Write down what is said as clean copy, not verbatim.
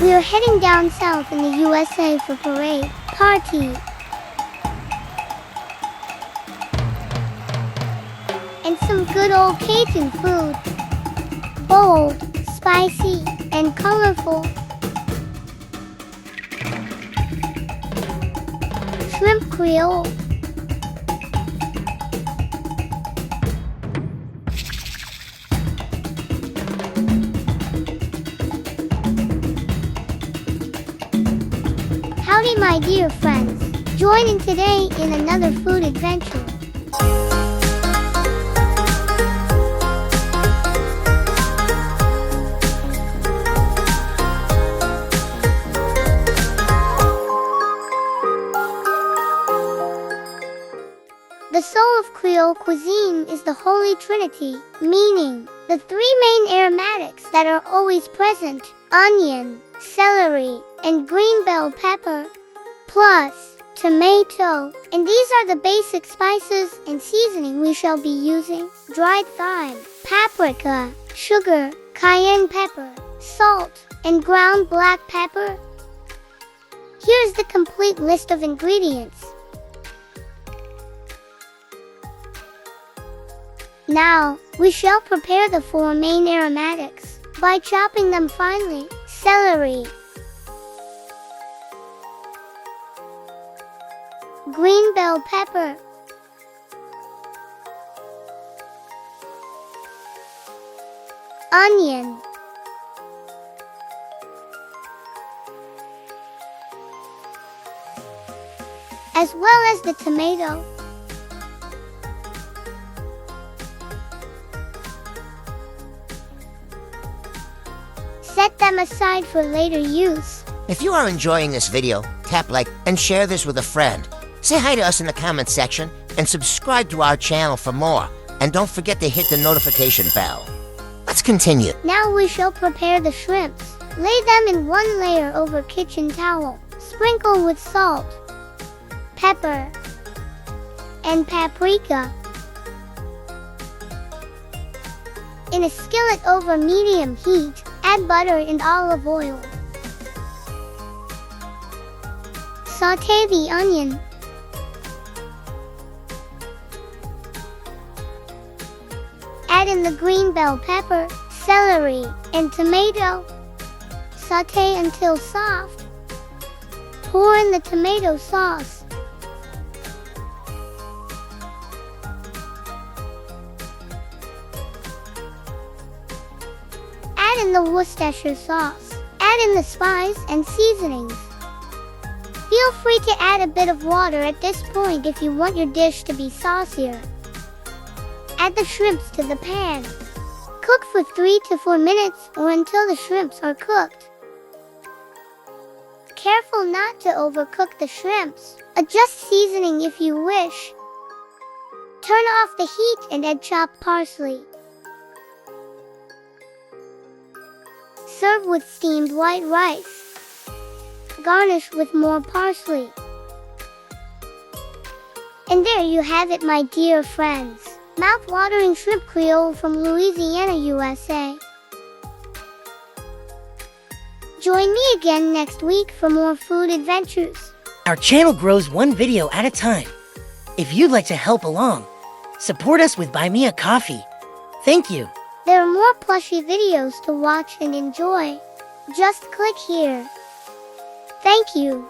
We are heading down south in the USA for parade, hearty, and some good old Cajun food. Bold, spicy, and colorful. Shrimp Creole. Howdy, my dear friends. Join in today in another food adventure. The soul of Creole cuisine is the Holy Trinity, meaning the three main aromatics that are always present: onion, celery, and green bell pepper, plus tomato. And these are the basic spices and seasoning we shall be using: dried thyme, paprika, sugar, cayenne pepper, salt, and ground black pepper. Here's the complete list of ingredients. Now, we shall prepare the four main aromatics by chopping them finely: celery, green bell pepper, onion, as well as the tomato. Set them aside for later use. If you are enjoying this video, tap like and share this with a friend. Say hi to us in the comments section and subscribe to our channel for more. And don't forget to hit the notification bell. Let's continue. Now we shall prepare the shrimps. Lay them in one layer over kitchen towel. Sprinkle with salt, pepper, and paprika. In a skillet over medium heat, add butter and olive oil. Sauté the onion. Add in the green bell pepper, celery, and tomato. Sauté until soft. Pour in the tomato sauce. Add in the Worcestershire sauce. Add in the spice and seasonings. Feel free to add a bit of water at this point if you want your dish to be saucier. Add the shrimps to the pan. Cook for 3 to 4 minutes or until the shrimps are cooked. Careful not to overcook the shrimps. Adjust seasoning if you wish. Turn off the heat and add chopped parsley. Serve with steamed white rice. Garnish with more parsley. And there you have it, my dear friends. Mouth-watering shrimp creole from Louisiana, USA. Join me again next week for more food adventures. Our channel grows one video at a time. If you'd like to help along, support us with Buy Me a Coffee. Thank you. There are more plushy videos to watch and enjoy. Just click here. Thank you.